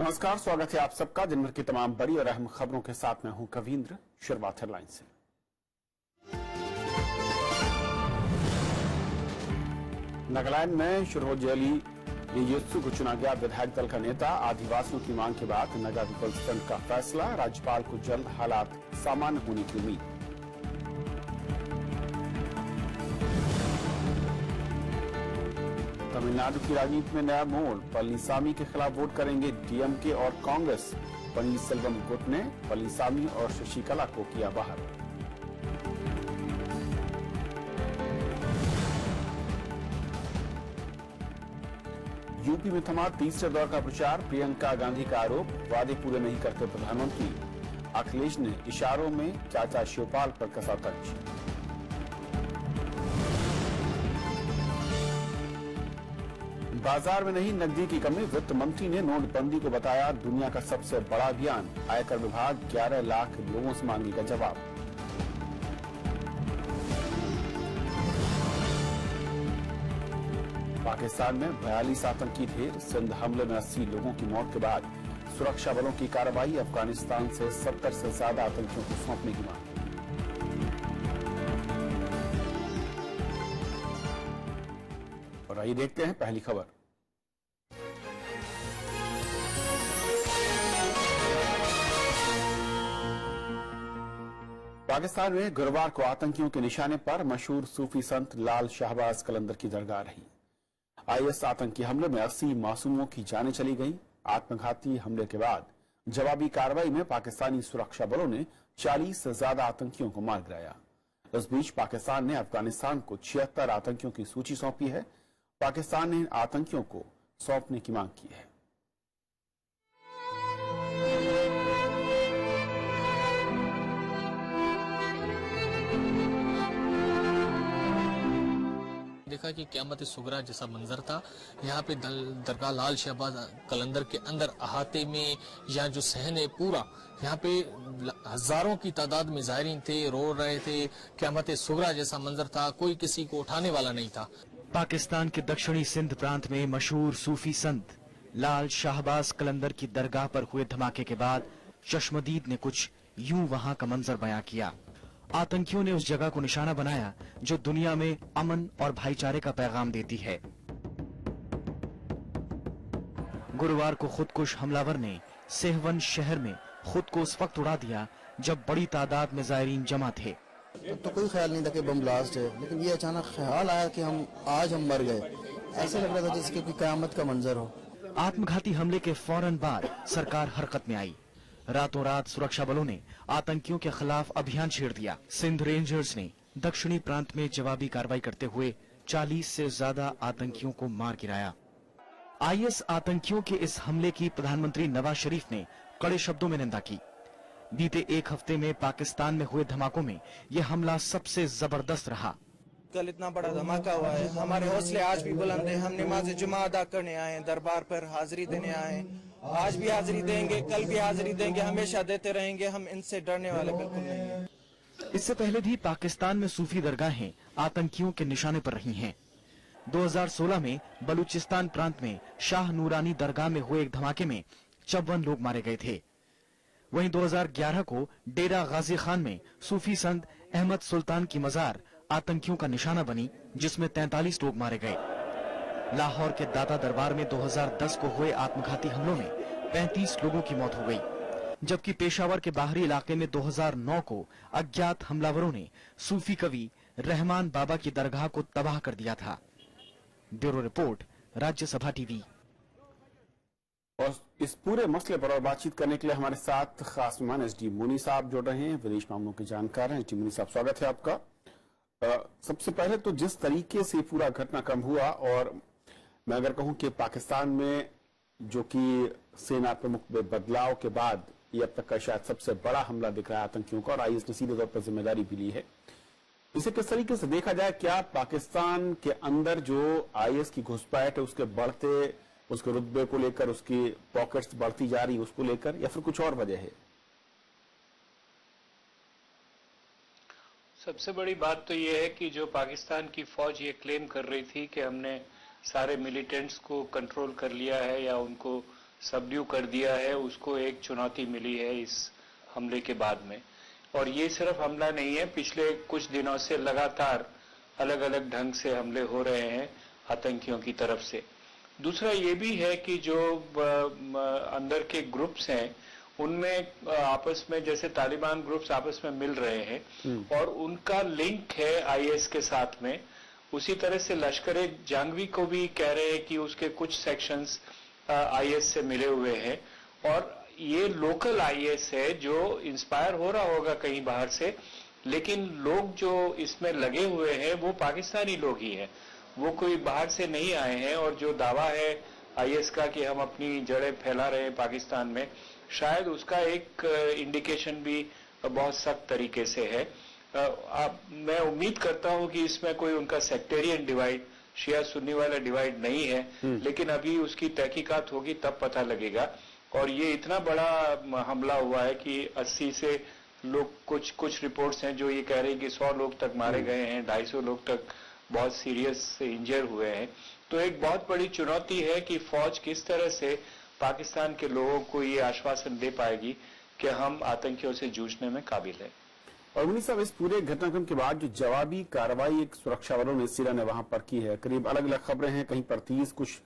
नमस्कार, स्वागत है आप सबका दिन भर की तमाम बड़ी और अहम खबरों के साथ मैं हूं कवींद्र। शुरुआत हेडलाइन से। नागालैंड में शुरोजली येजुत्सु को चुना गया विधायक दल का नेता। आदिवासियों की मांग के बाद नगा पीपल्स फ्रंट का फैसला, राज्यपाल को जल्द हालात सामान्य होने की उम्मीद। तमिलनाडु की राजनीति में नया मोड़, पलनीसामी के खिलाफ वोट करेंगे डीएमके और कांग्रेस। पनीरसेल्वम गुट ने पलनीसामी और शशिकला को किया बाहर। यूपी में थमा तीसरे दौर का प्रचार, प्रियंका गांधी का आरोप, वादे पूरे नहीं करते प्रधानमंत्री। अखिलेश ने इशारों में चाचा शिवपाल पर कसा तंज। बाजार में नहीं नकदी की कमी, वित्त मंत्री ने नोटबंदी को बताया दुनिया का सबसे बड़ा अभियान। आयकर विभाग 11 लाख लोगों से मांगेगा जवाब। पाकिस्तान में 42 आतंकी ढेर, सिंध हमले में 80 लोगों की मौत के बाद सुरक्षा बलों की कार्रवाई। अफगानिस्तान से 70 से ज्यादा आतंकियों को सौंपने की मांग। और आइए देखते हैं पहली खबर। पाकिस्तान में गुरुवार को आतंकियों के निशाने पर मशहूर सूफी संत लाल शाहबाज कलंदर की दरगाह रही। आईएस आतंकी हमले में 80 मासूमों की जानें चली गई। आत्मघाती हमले के बाद जवाबी कार्रवाई में पाकिस्तानी सुरक्षा बलों ने 40 से ज्यादा आतंकियों को मार गिराया। इस बीच पाकिस्तान ने अफगानिस्तान को 76 आतंकियों की सूची सौंपी है। पाकिस्तान ने आतंकियों को सौंपने की मांग की है। देखा कि क़यामत सुगरा जैसा मंजर था। यहाँ पे दरगाह लाल शहबाज कलंदर के अंदर अहाते में यहाँ जो सहन है पूरा, यहाँ पे हजारों की तादाद में ज़ायरीन थे, रो रहे थे। क़यामत सुगरा जैसा मंजर था, कोई किसी को उठाने वाला नहीं था। पाकिस्तान के दक्षिणी सिंध प्रांत में मशहूर सूफी संत लाल शाहबाज कलंदर की दरगाह पर हुए धमाके के बाद चश्मदीद ने कुछ यूं वहां का मंजर बयां किया। आतंकियों ने उस जगह को निशाना बनाया जो दुनिया में अमन और भाईचारे का पैगाम देती है। गुरुवार को खुदकुश हमलावर ने सेहवन शहर में खुद को उस वक्त उड़ा दिया जब बड़ी तादाद में ज़ायरीन जमा थे। तो कोई ख्याल नहीं था कि बम ब्लास्ट है, लेकिन ये अचानक ख्याल आया कि आज हम मर गए। ऐसे लग रहा था जैसे कोई क़यामत का मंजर हो। आत्मघाती हमले के फौरन बाद सरकार हरकत में आई। रातों रात सुरक्षा बलों ने आतंकियों के खिलाफ अभियान छेड़ दिया। सिंध रेंजर्स ने दक्षिणी प्रांत में जवाबी कार्रवाई करते हुए 40 से ज्यादा आतंकियों को मार गिराया। आईएस आतंकियों के इस हमले की प्रधानमंत्री नवाज शरीफ ने कड़े शब्दों में निंदा की। बीते एक हफ्ते में पाकिस्तान में हुए धमाकों में यह हमला सबसे जबरदस्त रहा। कल इतना बड़ा धमाका हुआ है, हमारे हौसले आज भी बुलंद हैं। हम नमाज जुमा अदा करने आए हैं, दरबार पर हाजिरी देने आए हैं। आज भी हाजिरी देंगे, कल भी हाजिरी देंगे, हमेशा देते रहेंगे। हम इनसे डरने वाले बिल्कुल नहीं हैं। इससे पहले भी पाकिस्तान में सूफी दरगाहें आतंकियों के निशाने पर रही हैं। 2016 में बलूचिस्तान प्रांत में शाह नूरानी दरगाह में हुए एक धमाके में 54 लोग मारे गए थे। वहीं 2011 को डेरा गाजी खान में सूफी संत अहमद सुल्तान की मजार आतंकियों का निशाना बनी, जिसमें 43 लोग मारे गए। लाहौर के दाता दरबार में 2010 को हुए आत्मघाती हमलों में 35 लोगों की मौत हो गई, जबकि पेशावर के बाहरी इलाके में 2009 को अज्ञात हमलावरों ने सूफी कवि रहमान बाबा की दरगाह को तबाह कर दिया था। Bureau report, Rajya Sabha TV. और इस पूरे मसले पर और बातचीत करने के लिए हमारे साथ खास मेहमान एसडी मुनी साहब जुड़ रहे हैं, विदेश मामलों के जानकार हैं। एसडी मुनी साहब, स्वागत है आपका। सबसे पहले तो जिस तरीके से पूरा घटनाक्रम हुआ, और मैं अगर कहूं कि पाकिस्तान में जो कि सेना प्रमुख में बदलाव के बाद ये अब तक का शायद सबसे बड़ा हमला दिख रहा है आतंकियों का, और आईएस ने सीधे तौर पर जिम्मेदारी भी ली है। इसे किस तरीके से देखा जाए? क्या पाकिस्तान के अंदर जो आईएस की घुसपैठ है उसके बढ़ते, उसके रुतबे को लेकर, उसकी पॉकेट्स बढ़ती जा रही उसको लेकर, या फिर कुछ और वजह है? सबसे बड़ी बात तो ये है कि जो पाकिस्तान की फौज ये क्लेम कर रही थी कि हमने सारे मिलिटेंट्स को कंट्रोल कर लिया है या उनको सबड्यू कर दिया है, उसको एक चुनौती मिली है इस हमले के बाद में। और ये सिर्फ हमला नहीं है, पिछले कुछ दिनों से लगातार अलग अलग ढंग से हमले हो रहे हैं आतंकियों की तरफ से। दूसरा ये भी है कि जो अंदर के ग्रुप्स हैं उनमें आपस में, जैसे तालिबान ग्रुप्स आपस में मिल रहे हैं और उनका लिंक है आईएस के साथ में। उसी तरह से लश्कर ए जंगवी को भी कह रहे हैं कि उसके कुछ सेक्शंस आईएस से मिले हुए हैं, और ये लोकल आईएस है जो इंस्पायर हो रहा होगा कहीं बाहर से, लेकिन लोग जो इसमें लगे हुए हैं वो पाकिस्तानी लोग ही हैं, वो कोई बाहर से नहीं आए हैं। और जो दावा है आईएस का कि हम अपनी जड़ें फैला रहे हैं पाकिस्तान में, शायद उसका एक इंडिकेशन भी बहुत सख्त तरीके से है। मैं उम्मीद करता हूं कि इसमें कोई उनका सेक्टेरियन डिवाइड, शिया सुन्नी वाला डिवाइड नहीं है, लेकिन अभी उसकी तहकीकात होगी तब पता लगेगा। और ये इतना बड़ा हमला हुआ है कि 80 से लोग, कुछ रिपोर्ट्स हैं जो ये कह रहे हैं कि 100 लोग तक मारे गए हैं, 250 लोग तक बहुत सीरियस इंजर हुए हैं। तो एक बहुत बड़ी चुनौती है कि फौज किस तरह से पाकिस्तान के लोगों को ये आश्वासन दे पाएगी कि हम आतंकियों से जूझने में काबिल है। और मुनीर साहब, इस पूरे घटनाक्रम के बाद जो जवाबी कार्रवाई एक सुरक्षा बलों ने सिरा ने वहां पर की है, करीब अलग अलग खबरें हैं, कहीं पर 30, कुछ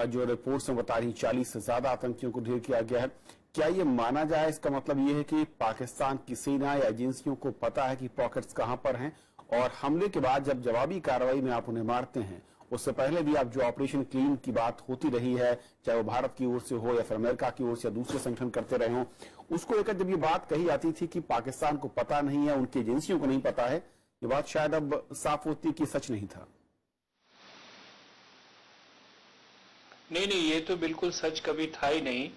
जो रिपोर्ट्स में बता रही 40 से ज्यादा आतंकियों को ढेर किया गया है। क्या ये माना जाए, इसका मतलब ये है कि पाकिस्तान की सेना या एजेंसियों को पता है कि पॉकेट्स कहां पर हैं, और हमले के बाद जब जवाबी कार्रवाई में आप उन्हें मारते हैं, उससे पहले भी आप जो ऑपरेशन क्लीन की बात होती रही है, चाहे वो भारत की ओर से हो या फिर अमेरिका की ओर से या दूसरे संगठन करते रहे हों, उसको लेकर जब ये बात कही जाती थी कि पाकिस्तान को पता नहीं है, उनकी एजेंसियों को नहीं पता है, ये बात शायद अब साफ होती कि सच नहीं था। नहीं, ये तो बिल्कुल सच कभी था ही नहीं।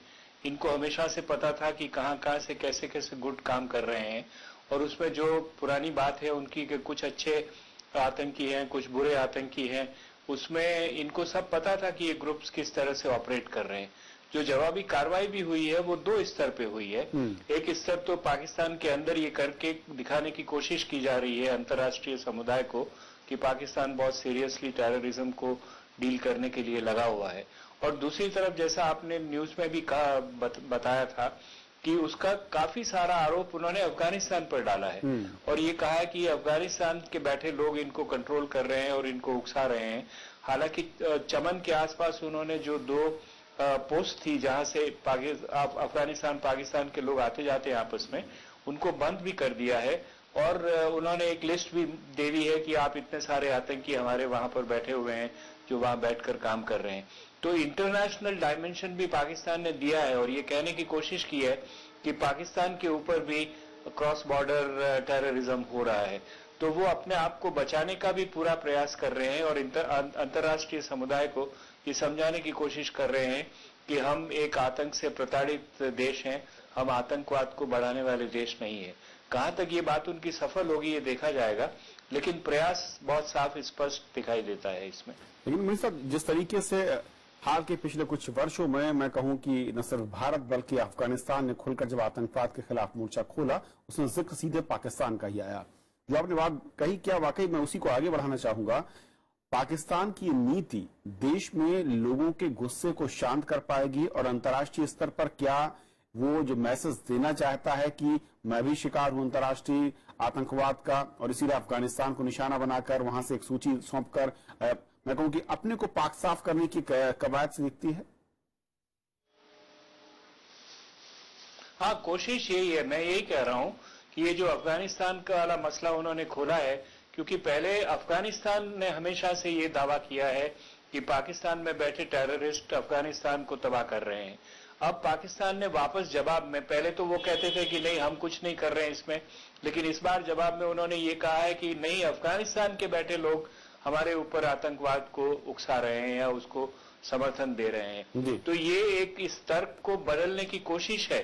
इनको हमेशा से पता था कि कहां से कैसे कैसे गुड काम कर रहे हैं, और उसमें जो पुरानी बात है उनकी कि कुछ अच्छे आतंकी हैं, कुछ बुरे आतंकी हैं, उसमें इनको सब पता था कि ये ग्रुप्स किस तरह से ऑपरेट कर रहे हैं। जो जवाबी कार्रवाई भी हुई है वो 2 स्तर पे हुई है। एक स्तर तो पाकिस्तान के अंदर ये करके दिखाने की कोशिश की जा रही है अंतर्राष्ट्रीय समुदाय को कि पाकिस्तान बहुत सीरियसली टेररिज्म को डील करने के लिए लगा हुआ है। और दूसरी तरफ, जैसा आपने न्यूज में भी कहा, बताया था कि उसका काफी सारा आरोप उन्होंने अफगानिस्तान पर डाला है, और ये कहा है कि अफगानिस्तान के बैठे लोग इनको कंट्रोल कर रहे हैं और इनको उकसा रहे हैं। हालांकि चमन के आसपास उन्होंने जो 2 पोस्ट थी जहां से अफगानिस्तान पाकिस्तान के लोग आते जाते हैं आपस में, उनको बंद भी कर दिया है, और उन्होंने एक लिस्ट भी दे दी है कि आप इतने सारे आतंकी हमारे वहां पर बैठे हुए हैं जो वहां बैठकर काम कर रहे हैं। तो इंटरनेशनल डायमेंशन भी पाकिस्तान ने दिया है, और ये कहने की कोशिश की है कि पाकिस्तान के ऊपर भी क्रॉस बॉर्डर टेररिज्म हो रहा है। तो वो अपने आप को बचाने का भी पूरा प्रयास कर रहे हैं, और अंतर्राष्ट्रीय समुदाय को ये समझाने की कोशिश कर रहे हैं कि हम एक आतंक से प्रताड़ित देश हैं, हम आतंकवाद को बढ़ाने वाले देश नहीं है। कहां तक ये बात उनकी सफल होगी ये देखा जाएगा, लेकिन प्रयास बहुत साफ स्पष्ट दिखाई देता है इसमें। लेकिन मुनीर साहब, जिस तरीके से हाल के पिछले कुछ वर्षों में मैं कहूं कि न सिर्फ भारत बल्कि अफगानिस्तान ने खुलकर जब आतंकवाद के खिलाफ मोर्चा खोला, उसमें जिक्र सीधे पाकिस्तान का ही आया। जो आपने बात कही, क्या वाकई मैं उसी को आगे बढ़ाना चाहूंगा, पाकिस्तान की नीति देश में लोगों के गुस्से को शांत कर पाएगी, और अंतर्राष्ट्रीय स्तर पर क्या वो जो मैसेज देना चाहता है कि मैं भी शिकार हूं अंतर्राष्ट्रीय आतंकवाद का, और इसीलिए अफगानिस्तान को निशाना बनाकर वहां से एक सूची सौंपकर मैं कहूं कि अपने को पाक साफ करने की कवायद से दिखती है? हाँ, कोशिश यही है। मैं यही कह रहा हूं कि ये जो अफगानिस्तान का वाला मसला उन्होंने खोला है, क्योंकि पहले अफगानिस्तान ने हमेशा से ये दावा किया है कि पाकिस्तान में बैठे टेररिस्ट अफगानिस्तान को तबाह कर रहे हैं। अब पाकिस्तान ने वापस जवाब में, पहले तो वो कहते थे कि नहीं हम कुछ नहीं कर रहे हैं इसमें, लेकिन इस बार जवाब में उन्होंने ये कहा है कि नहीं, अफगानिस्तान के बैठे लोग हमारे ऊपर आतंकवाद को उकसा रहे हैं या उसको समर्थन दे रहे हैं। तो ये एक इस तर्क को बदलने की कोशिश है।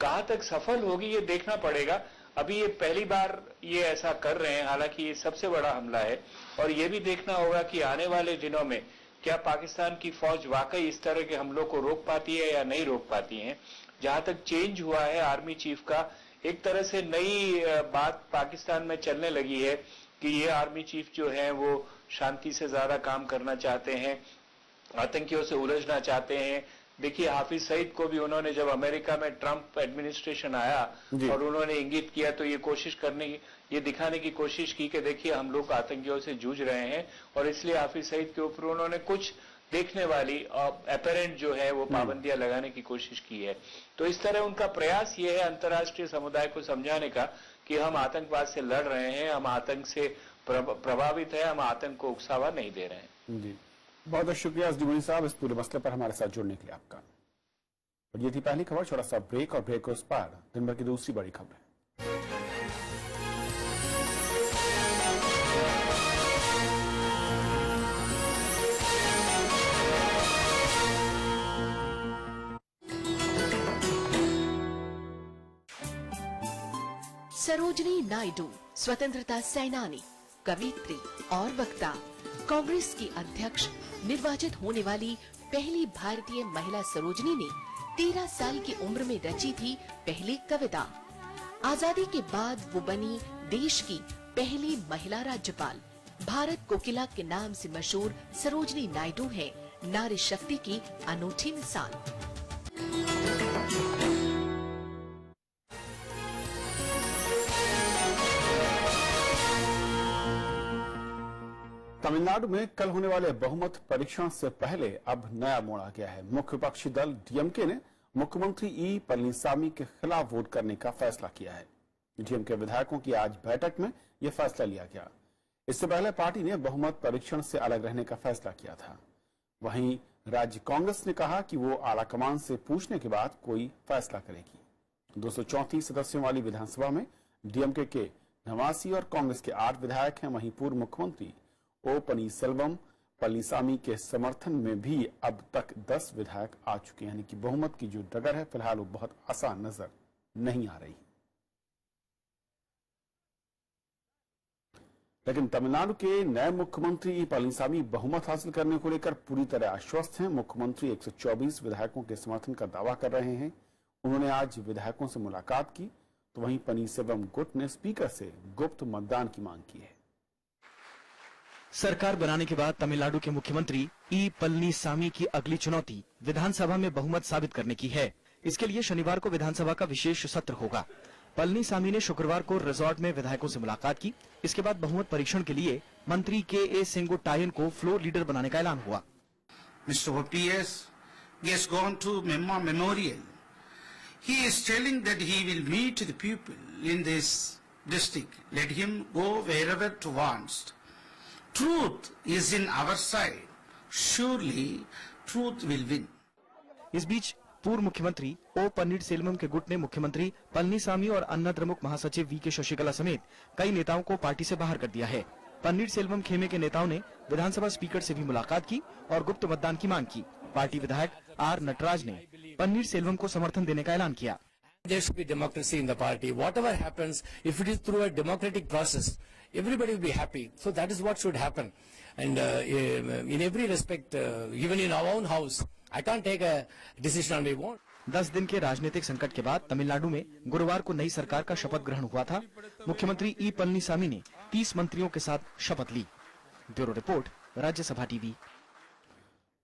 कहां तक सफल होगी ये देखना पड़ेगा। अभी ये पहली बार ये ऐसा कर रहे हैं, हालांकि ये सबसे बड़ा हमला है, और ये भी देखना होगा कि आने वाले दिनों में क्या पाकिस्तान की फौज वाकई इस तरह के हमलों को रोक पाती है या नहीं रोक पाती है। जहां तक चेंज हुआ है आर्मी चीफ का, एक तरह से नई बात पाकिस्तान में चलने लगी है कि ये आर्मी चीफ जो है वो शांति से ज्यादा काम करना चाहते हैं, आतंकियों से उलझना चाहते हैं, देखिए हाफिज सईद को भी उन्होंने जब अमेरिका में ट्रंप एडमिनिस्ट्रेशन आया और उन्होंने इंगित किया तो ये दिखाने की कोशिश की कि देखिए हम लोग आतंकियों से जूझ रहे हैं, और इसलिए हाफिज सईद के ऊपर उन्होंने कुछ देखने वाली अपेरेंट जो है वो पाबंदियां लगाने की कोशिश की है। तो इस तरह उनका प्रयास ये है अंतर्राष्ट्रीय समुदाय को समझाने का कि हम आतंकवाद से लड़ रहे हैं, हम आतंक से प्रभावित है, हम आतंक को उकसावा नहीं दे रहे हैं। जी, बहुत बहुत शुक्रिया एसडी मुनी साहब इस पूरे मसले पर हमारे साथ जुड़ने के लिए आपका। और ये थी पहली खबर, छोटा सा ब्रेक और ब्रेक के उस पार दिन भर की दूसरी बड़ी खबर। सरोजिनी नायडू स्वतंत्रता सेनानी, कवयित्री और वक्ता, कांग्रेस की अध्यक्ष निर्वाचित होने वाली पहली भारतीय महिला सरोजिनी ने 13 साल की उम्र में रची थी पहली कविता। आजादी के बाद वो बनी देश की पहली महिला राज्यपाल। भारत कोकिला के नाम से मशहूर सरोजिनी नायडू है नारी शक्ति की अनूठी मिसाल। तमिलनाडु में कल होने वाले बहुमत परीक्षण से पहले अब नया मोड़ आ गया है। मुख्य विपक्षी दल डीएमके ने मुख्यमंत्री ई पलनीसामी के खिलाफ वोट करने का फैसला किया है। डीएमके विधायकों की आज बैठक में यह फैसला लिया गया। इससे पहले पार्टी ने बहुमत परीक्षण से अलग रहने का फैसला किया था। वहीं राज्य कांग्रेस ने कहा कि वो आलाकमान से पूछने के बाद कोई फैसला करेगी। 234 सदस्यों वाली विधानसभा में डीएमके के 89 और कांग्रेस के 8 विधायक हैं। वहीं पूर्व मुख्यमंत्री ओ पनीरसेल्वम पलनीसामी के समर्थन में भी अब तक 10 विधायक आ चुके हैं। यानी कि बहुमत की जो डगर है फिलहाल वो बहुत आसान नजर नहीं आ रही। लेकिन तमिलनाडु के नए मुख्यमंत्री पलनीसामी बहुमत हासिल करने को लेकर पूरी तरह आश्वस्त हैं। मुख्यमंत्री 124 विधायकों के समर्थन का दावा कर रहे हैं। उन्होंने आज विधायकों से मुलाकात की तो वहीं पनीरसेल्वम गुट ने स्पीकर से गुप्त मतदान की मांग की है। सरकार बनाने के बाद तमिलनाडु के मुख्यमंत्री ई पलनीसामी की अगली चुनौती विधानसभा में बहुमत साबित करने की है। इसके लिए शनिवार को विधानसभा का विशेष सत्र होगा। पलनीसामी ने शुक्रवार को रिजॉर्ट में विधायकों से मुलाकात की। इसके बाद बहुमत परीक्षण के लिए मंत्री के सेंगोटायन को फ्लोर लीडर बनाने का ऐलान हुआ। Mr. OPS has gone to memorial. He is telling that he will meet the people in this district. Let him go wherever he wants. Truth is in our side. Surely truth will win. इस बीच पूर्व मुख्यमंत्री ओ पन्नीरसेल्वम के गुट ने मुख्यमंत्री पलनीसामी और अन्ना द्रमुक महासचिव we के शशिकला समेत कई नेताओं को पार्टी से बाहर कर दिया है। पन्नीरसेल्वम खेमे के नेताओं ने विधानसभा स्पीकर से भी मुलाकात की और गुप्त मतदान की मांग की। पार्टी विधायक आर नटराज ने पन्नीरसेल्वम को समर्थन देने का ऐलान किया। There should be democracy in the party. Whatever happens, if it is through a democratic process, everybody will be happy. So that is what should happen. And in every respect, even in our own house, I can't take a decision on my own. 10 दिन के राजनीतिक संकट के बाद तमिलनाडु में गुरुवार को नई सरकार का शपथ ग्रहण हुआ था। मुख्यमंत्री ई पलनीसामी ने 30 मंत्रियों के साथ शपथ ली। Bureau report, Rajya Sabha TV.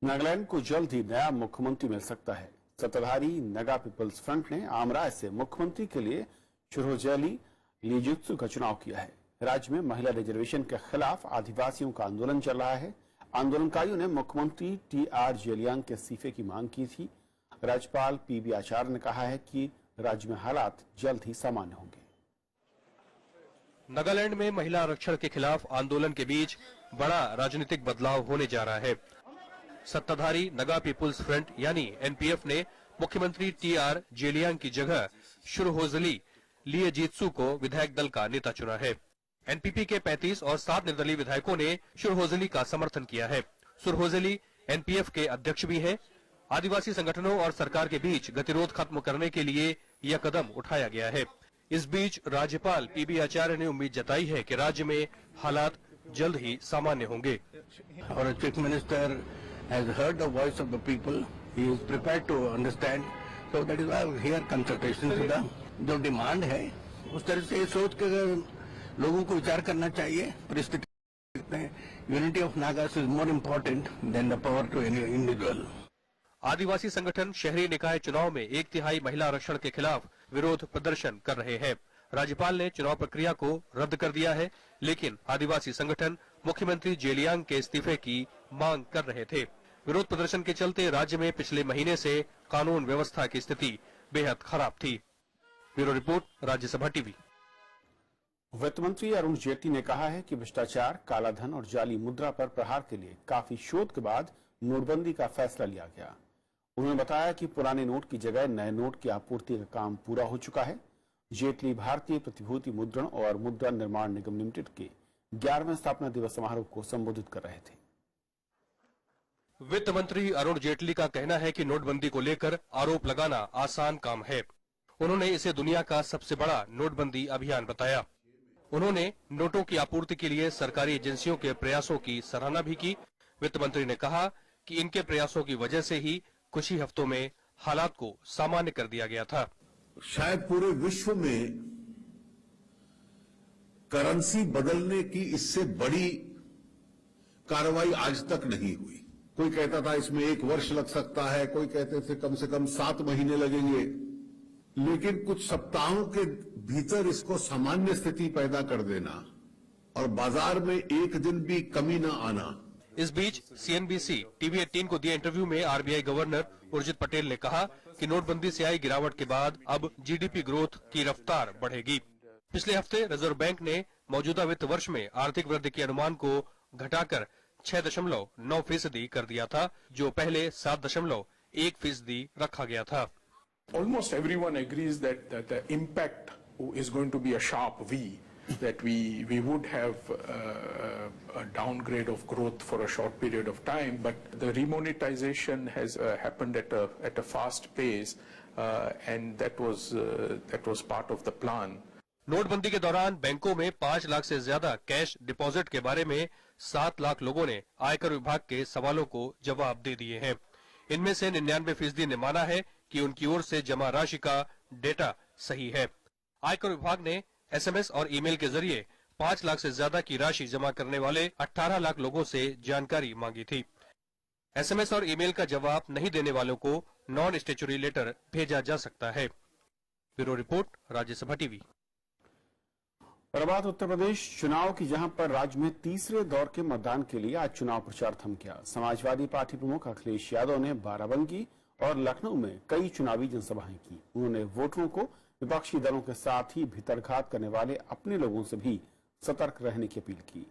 Nagaland को जल्द ही नया मुख्यमंत्री मिल सकता है। सत्ताधारी नगा पीपल्स फ्रंट ने आमराय से मुख्यमंत्री के लिए शुरोजली लीजुत्सु का चुनाव किया है। राज्य में महिला रिजर्वेशन के खिलाफ आदिवासियों का आंदोलन चल रहा है। आंदोलनकारियों ने मुख्यमंत्री टीआर जेलियांग के इस्तीफे की मांग की थी। राज्यपाल पीबी आचार्य ने कहा है कि राज्य में हालात जल्द ही सामान्य होंगे। नागालैंड में महिला आरक्षण के खिलाफ आंदोलन के बीच बड़ा राजनीतिक बदलाव होने जा रहा है। सत्ताधारी नगा पीपुल्स फ्रंट यानी एनपीएफ ने मुख्यमंत्री टीआर जेलियांग की जगह शुरहोजली लिएजित्सु को विधायक दल का नेता चुना है। एनपीपी के 35 और 7 निर्दलीय विधायकों ने शुरहोजली का समर्थन किया है। शुरहोजली एनपीएफ के अध्यक्ष भी है। आदिवासी संगठनों और सरकार के बीच गतिरोध खत्म करने के लिए यह कदम उठाया गया है। इस बीच राज्यपाल पीबी आचार्य ने उम्मीद जताई है कि राज्य में हालात जल्द ही सामान्य होंगे। Our chief minister has heard the voice of the people. He is prepared to understand. So that is why here consultation to the जो डिमांड है उस तरह से सोच कर लोगों को विचार करना चाहिए। परिस्थिति unity of Nagas is more important than the power to any individual. आदिवासी संगठन शहरी निकाय चुनाव में 1/3 महिला आरक्षण के खिलाफ विरोध प्रदर्शन कर रहे हैं। राज्यपाल ने चुनाव प्रक्रिया को रद्द कर दिया है, लेकिन आदिवासी संगठन मुख्यमंत्री जेलियांग के इस्तीफे की मांग कर रहे थे। विरोध प्रदर्शन के चलते राज्य में पिछले महीने से कानून व्यवस्था की स्थिति बेहद खराब थी। Bureau report, Rajya Sabha TV. वित्त मंत्री अरुण जेटली ने कहा है कि भ्रष्टाचार, कालाधन और जाली मुद्रा पर प्रहार के लिए काफी शोध के बाद नोटबंदी का फैसला लिया गया। उन्होंने बताया कि पुराने नोट की जगह नए नोट की आपूर्ति का काम पूरा हो चुका है। जेटली भारतीय प्रतिभूति मुद्रण और मुद्रा निर्माण निगम लिमिटेड के 11वें स्थापना दिवस समारोह को संबोधित कर रहे थे। वित्त मंत्री अरुण जेटली का कहना है कि नोटबंदी को लेकर आरोप लगाना आसान काम है। उन्होंने इसे दुनिया का सबसे बड़ा नोटबंदी अभियान बताया। उन्होंने नोटों की आपूर्ति के लिए सरकारी एजेंसियों के प्रयासों की सराहना भी की। वित्त मंत्री ने कहा कि इनके प्रयासों की वजह से ही कुछ ही हफ्तों में हालात को सामान्य कर दिया गया था। शायद पूरे विश्व में करेंसी बदलने की इससे बड़ी कार्रवाई आज तक नहीं हुई। कोई कहता था इसमें 1 वर्ष लग सकता है, कोई कहते थे कम से कम 7 महीने लगेंगे, लेकिन कुछ सप्ताहों के भीतर इसको सामान्य स्थिति पैदा कर देना और बाजार में एक दिन भी कमी न आना। इस बीच CNBC TV 18 को दिए इंटरव्यू में RBI गवर्नर उर्जित पटेल ने कहा कि नोटबंदी से आई गिरावट के बाद अब GDP ग्रोथ की रफ्तार बढ़ेगी। पिछले हफ्ते रिजर्व बैंक ने मौजूदा वित्त वर्ष में आर्थिक वृद्धि के अनुमान को घटाकर 6.9% कर दिया था, जो पहले 7.1% रखा गया था। Almost everyone agrees that the impact is going to be a sharp V, that we would have a downgrade of growth for a short period of time, but the remonetization has happened at a fast pace, and that was part of the plan. नोटबंदी के दौरान बैंकों में 5 लाख से ज्यादा cash deposit के बारे में 7 लाख लोगों ने आयकर विभाग के सवालों को जवाब दे दिए हैं। इनमें से 99% ने माना है कि उनकी ओर से जमा राशि का डेटा सही है। आयकर विभाग ने SMS और ईमेल के जरिए 5 लाख से ज्यादा की राशि जमा करने वाले 18 लाख लोगों से जानकारी मांगी थी। SMS और ईमेल का जवाब नहीं देने वालों को नॉन स्टेचुरी लेटर भेजा जा सकता है। Bureau report, Rajya Sabha TV. और बात उत्तर प्रदेश चुनाव की, जहां पर राज्य में तीसरे दौर के मतदान के लिए आज चुनाव प्रचार थम गया। समाजवादी पार्टी प्रमुख अखिलेश यादव ने बाराबंकी और लखनऊ में कई चुनावी जनसभाएं की। उन्होंने वोटरों को विपक्षी दलों के साथ ही भितरघात करने वाले अपने लोगों से भी सतर्क रहने की अपील की।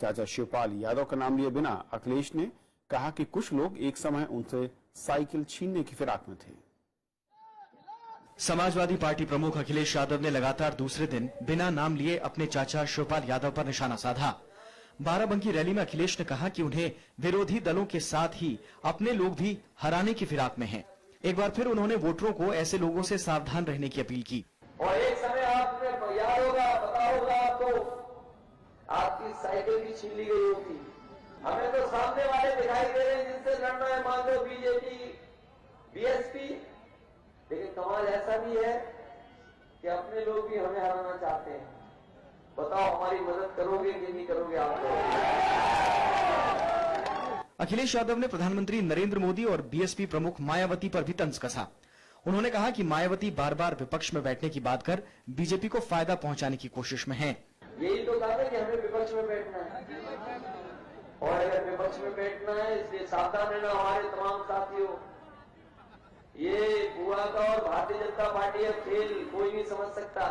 चाचा शिवपाल यादव का नाम लिए बिना अखिलेश ने कहा कि कुछ लोग एक समय उनसे साइकिल छीनने की फिराक में थे। समाजवादी पार्टी प्रमुख अखिलेश यादव ने लगातार दूसरे दिन बिना नाम लिए अपने चाचा शिवपाल यादव पर निशाना साधा। बाराबंकी रैली में अखिलेश ने कहा कि उन्हें विरोधी दलों के साथ ही अपने लोग भी हराने की फिराक में हैं। एक बार फिर उन्होंने वोटरों को ऐसे लोगों से सावधान रहने की अपील की। और एक समय आपने याद होगा, पता होगा आपको, आपकी साइकिल भी छीन ली गई होगी। हमें तो सामने वाले दिखाई दे रहे हैं जिनसे लड़ना है, मान लो बीजेपी, BSP, लेकिन कमाल ऐसा भी है कि अपने लोग भी हमें हराना चाहते हैं। बताओ हमारी मदद करोगे कि नहीं करोगे आप लोग? अखिलेश यादव ने प्रधानमंत्री नरेंद्र मोदी और BSP प्रमुख मायावती पर भी तंज कसा। उन्होंने कहा कि मायावती बार बार विपक्ष में बैठने की बात कर बीजेपी को फायदा पहुंचाने की कोशिश में हैं। यही तो कहा था कि हमें विपक्ष में बैठना है, और अगर विपक्ष में बैठना है इसलिए सावधान रहना हमारे तमाम साथियों। ये बुआ का और भारतीय जनता पार्टी का खेल कोई नहीं समझ सकता।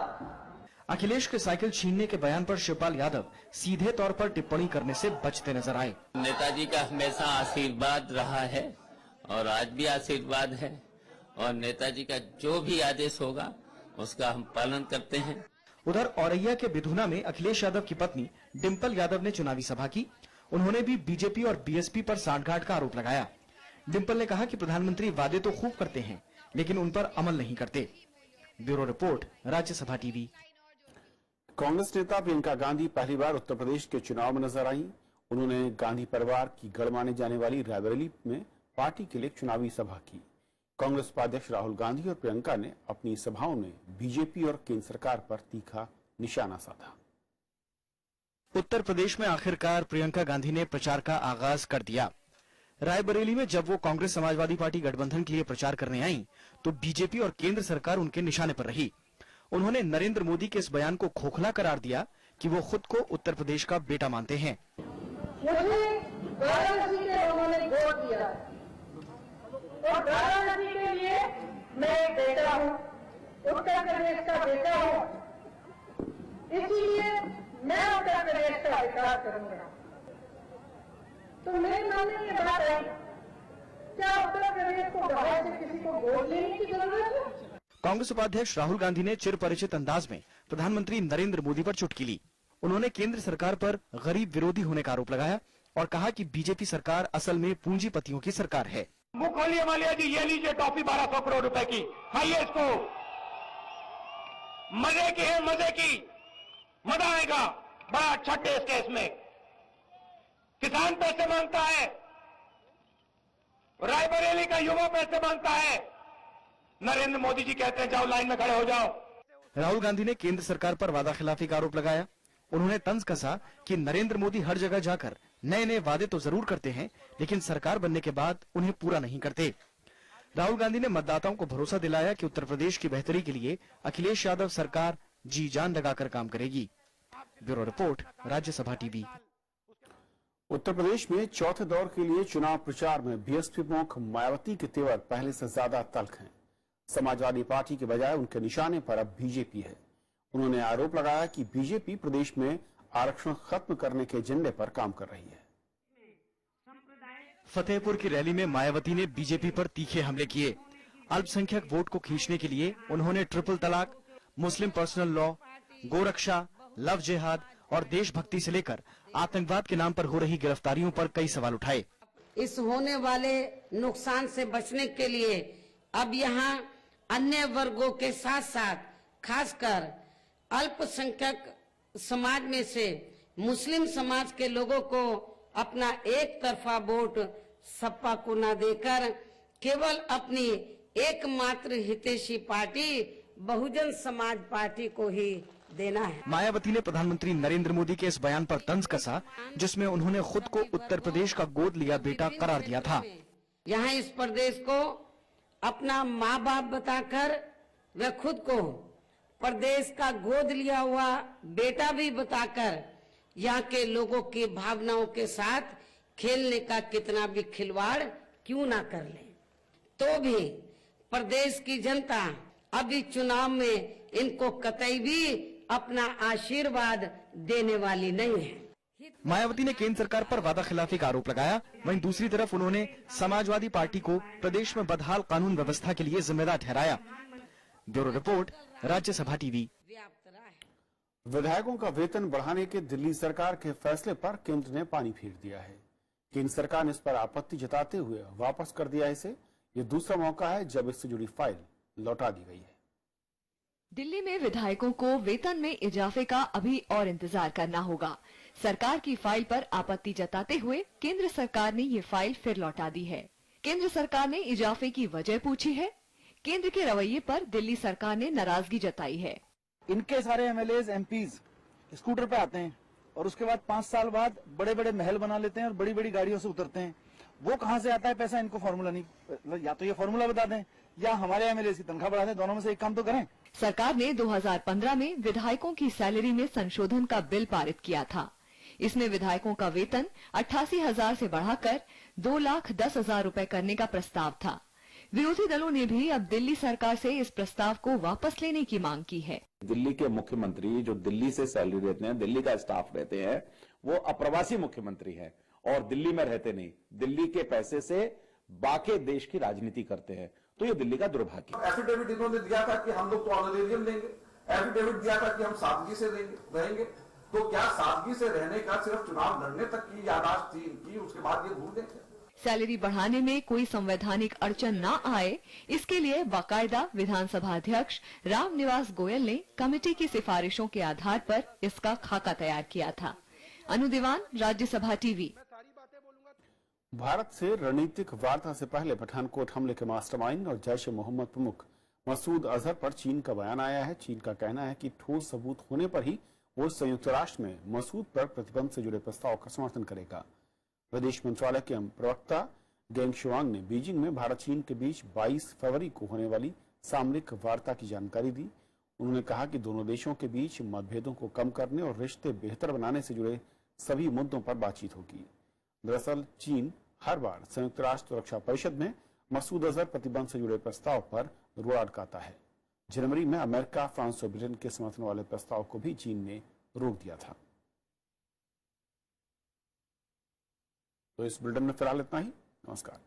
अखिलेश के साइकिल छीनने के बयान पर शिवपाल यादव सीधे तौर पर टिप्पणी करने से बचते नजर आए। नेताजी का हमेशा आशीर्वाद रहा है और आज भी आशीर्वाद है, और नेताजी का जो भी आदेश होगा उसका हम पालन करते हैं। उधर औरैया के बिधुना में अखिलेश यादव की पत्नी डिम्पल यादव ने चुनावी सभा की। उन्होंने भी बीजेपी और BSP पर सांठगांठ का आरोप लगाया। डिम्पल ने कहा कि प्रधानमंत्री वादे तो खूब करते हैं लेकिन उन पर अमल नहीं करते। Bureau report, Rajya Sabha TV. Congress नेता प्रियंका गांधी पहली बार उत्तर प्रदेश के चुनाव में नजर आईं। उन्होंने गांधी परिवार की गढ़ माने जाने वाली रायबरेली में पार्टी के लिए चुनावी सभा की। कांग्रेस उपाध्यक्ष राहुल गांधी और प्रियंका ने अपनी सभाओं में बीजेपी और केंद्र सरकार पर तीखा निशाना साधा। उत्तर प्रदेश में आखिरकार प्रियंका गांधी ने प्रचार का आगाज कर दिया। रायबरेली में जब वो कांग्रेस समाजवादी पार्टी गठबंधन के लिए प्रचार करने आई तो बीजेपी और केंद्र सरकार उनके निशाने पर रही। उन्होंने नरेंद्र मोदी के इस बयान को खोखला करार दिया कि वो खुद को उत्तर प्रदेश का बेटा मानते हैं। मुझे वाराणसी के लोगों ने वोट दिया और वाराणसी के लिए मैं एक बेटा हूँ, उत्तर प्रदेश का बेटा हूँ, इसीलिए मैं उत्तर प्रदेश का विकास करूंगा। तो मेरे मन में ये बात आई, क्या उत्तर प्रदेश को बाहर से किसी को वोट लेने की जरूरत है? कांग्रेस उपाध्यक्ष राहुल गांधी ने चिरपरिचित अंदाज में प्रधानमंत्री नरेंद्र मोदी पर चुटकी ली। उन्होंने केंद्र सरकार पर गरीब विरोधी होने का आरोप लगाया और कहा कि बीजेपी सरकार असल में पूंजीपतियों की सरकार है। मुंह खोलिए मालिया जी, ये लीजिए टॉफी 1200 करोड़ रुपए की, खाइए इसको, मजे की है, मजे की, मजा आएगा, बड़ा अच्छा टेस्ट है इसमें। किसान पैसे मांगता है, रायबरेली का युवा पैसे मांगता है, नरेंद्र मोदी जी कहते हैं जाओ लाइन में खड़े हो जाओ। राहुल गांधी ने केंद्र सरकार पर वादा खिलाफी का आरोप लगाया। उन्होंने तंज कसा कि नरेंद्र मोदी हर जगह जाकर नए नए वादे तो जरूर करते हैं, लेकिन सरकार बनने के बाद उन्हें पूरा नहीं करते। राहुल गांधी ने मतदाताओं को भरोसा दिलाया कि उत्तर प्रदेश की बेहतरी के लिए अखिलेश यादव सरकार जी जान लगाकर काम करेगी। Bureau report, Rajya Sabha TV. Uttar Pradesh में चौथे दौर के लिए चुनाव प्रचार में बीएसपी प्रमुख मायावती के तेवर पहले से ज्यादा तल्ख हैं। समाजवादी पार्टी के बजाय उनके निशाने पर अब बीजेपी है। उन्होंने आरोप लगाया कि बीजेपी प्रदेश में आरक्षण खत्म करने के एजेंडे पर काम कर रही है। फतेहपुर की रैली में मायावती ने बीजेपी पर तीखे हमले किए। अल्पसंख्यक वोट को खींचने के लिए उन्होंने ट्रिपल तलाक, मुस्लिम पर्सनल लॉ, गोरक्षा, लव जिहाद और देशभक्ति से लेकर आतंकवाद के नाम पर हो रही गिरफ्तारियों पर कई सवाल उठाए। इस होने वाले नुकसान से बचने के लिए अब यहाँ अन्य वर्गों के साथ साथ खासकर अल्पसंख्यक समाज में से मुस्लिम समाज के लोगों को अपना एक तरफा वोट सपा को न देकर केवल अपनी एकमात्र हितैषी पार्टी बहुजन समाज पार्टी को ही देना है। मायावती ने प्रधानमंत्री नरेंद्र मोदी के इस बयान पर तंज कसा, जिसमें उन्होंने खुद को उत्तर प्रदेश का गोद लिया बेटा करार दिया था। यहाँ इस प्रदेश को अपना माँ बाप बताकर व खुद को प्रदेश का गोद लिया हुआ बेटा भी बताकर यहाँ के लोगों की भावनाओं के साथ खेलने का कितना भी खिलवाड़ क्यों ना कर ले, तो भी प्रदेश की जनता अभी चुनाव में इनको कतई भी अपना आशीर्वाद देने वाली नहीं है। मायावती ने केंद्र सरकार पर वादा खिलाफी का आरोप लगाया। वहीं दूसरी तरफ उन्होंने समाजवादी पार्टी को प्रदेश में बदहाल कानून व्यवस्था के लिए जिम्मेदार ठहराया। Bureau report, Rajya Sabha TV. विधायकों का वेतन बढ़ाने के दिल्ली सरकार के फैसले पर केंद्र ने पानी फेर दिया है। केंद्र सरकार ने इस पर आपत्ति जताते हुए वापस कर दिया इसे। ये दूसरा मौका है जब इससे जुड़ी फाइल लौटा दी गई है। दिल्ली में विधायकों को वेतन में इजाफे का अभी और इंतजार करना होगा। सरकार की फाइल पर आपत्ति जताते हुए केंद्र सरकार ने ये फाइल फिर लौटा दी है। केंद्र सरकार ने इजाफे की वजह पूछी है। केंद्र के रवैये पर दिल्ली सरकार ने नाराजगी जताई है। इनके सारे एमएलएज एमपीज स्कूटर पे आते हैं और उसके बाद 5 साल बाद बड़े बड़े महल बना लेते हैं और बड़ी बड़ी गाड़ियों से उतरते हैं। वो कहाँ से आता है पैसा, इनको फॉर्मूला नहीं, या तो ये फॉर्मूला बता दें या हमारे एमएलए की तनख्वाह बढ़ा दें, दोनों में से एक काम तो करें। सरकार ने 2015 में विधायकों की सैलरी में संशोधन का बिल पारित किया था। इसमें विधायकों का वेतन 88,000 से बढ़ाकर 2,10,000 रुपए करने का प्रस्ताव था। विरोधी दलों ने भी अब दिल्ली सरकार से इस प्रस्ताव को वापस लेने की मांग की है। दिल्ली के मुख्यमंत्री जो दिल्ली से सैलरी देते हैं, दिल्ली का स्टाफ रहते हैं, वो अप्रवासी मुख्यमंत्री हैं और दिल्ली में रहते नहीं, दिल्ली के पैसे से बाकी देश की राजनीति करते हैं। तो ये दिल्ली का दुर्भाग्य। एफिडेविट इन्होंने दिया था कि हम लोग तो ऑनरेरियम देंगे, एफिडेविट दिया था कि हम सादगी से रहेंगे। तो क्या सादगी से रहने का सिर्फ चुनाव लड़ने तक की यादाश्त थी इनकी, उसके बाद ये भूल गए? सैलरी बढ़ाने में कोई संवैधानिक अड़चन न आए, इसके लिए बाकायदा विधानसभा अध्यक्ष रामनिवास गोयल ने कमेटी की सिफारिशों के आधार पर इसका खाका तैयार किया था। अनु दीवान, राज्यसभा टीवी। भारत से रणनीतिक वार्ता से पहले पठानकोट हमले के मास्टरमाइंड और जैश ए मोहम्मद प्रमुख मसूद अजहर पर चीन का बयान आया है। चीन का कहना है कि ठोस सबूत होने पर ही वो संयुक्त राष्ट्र में मसूद पर प्रतिबंध से जुड़े प्रस्ताव का समर्थन करेगा। विदेश मंत्रालय के प्रवक्ता गेंग शुआंग ने बीजिंग में भारत चीन के बीच 22 फरवरी को होने वाली सामरिक वार्ता की जानकारी दी। उन्होंने कहा कि दोनों देशों के बीच मतभेदों को कम करने और रिश्ते बेहतर बनाने से जुड़े सभी मुद्दों पर बातचीत होगी। दरअसल चीन हर बार संयुक्त राष्ट्र सुरक्षा परिषद में मसूद अजहर प्रतिबंध से जुड़े प्रस्ताव पर रुआ अटकाता है। जनवरी में अमेरिका, फ्रांस और ब्रिटेन के समर्थन वाले प्रस्ताव को भी चीन ने रोक दिया था। तो इस बुलेटिन में फिलहाल इतना ही। नमस्कार।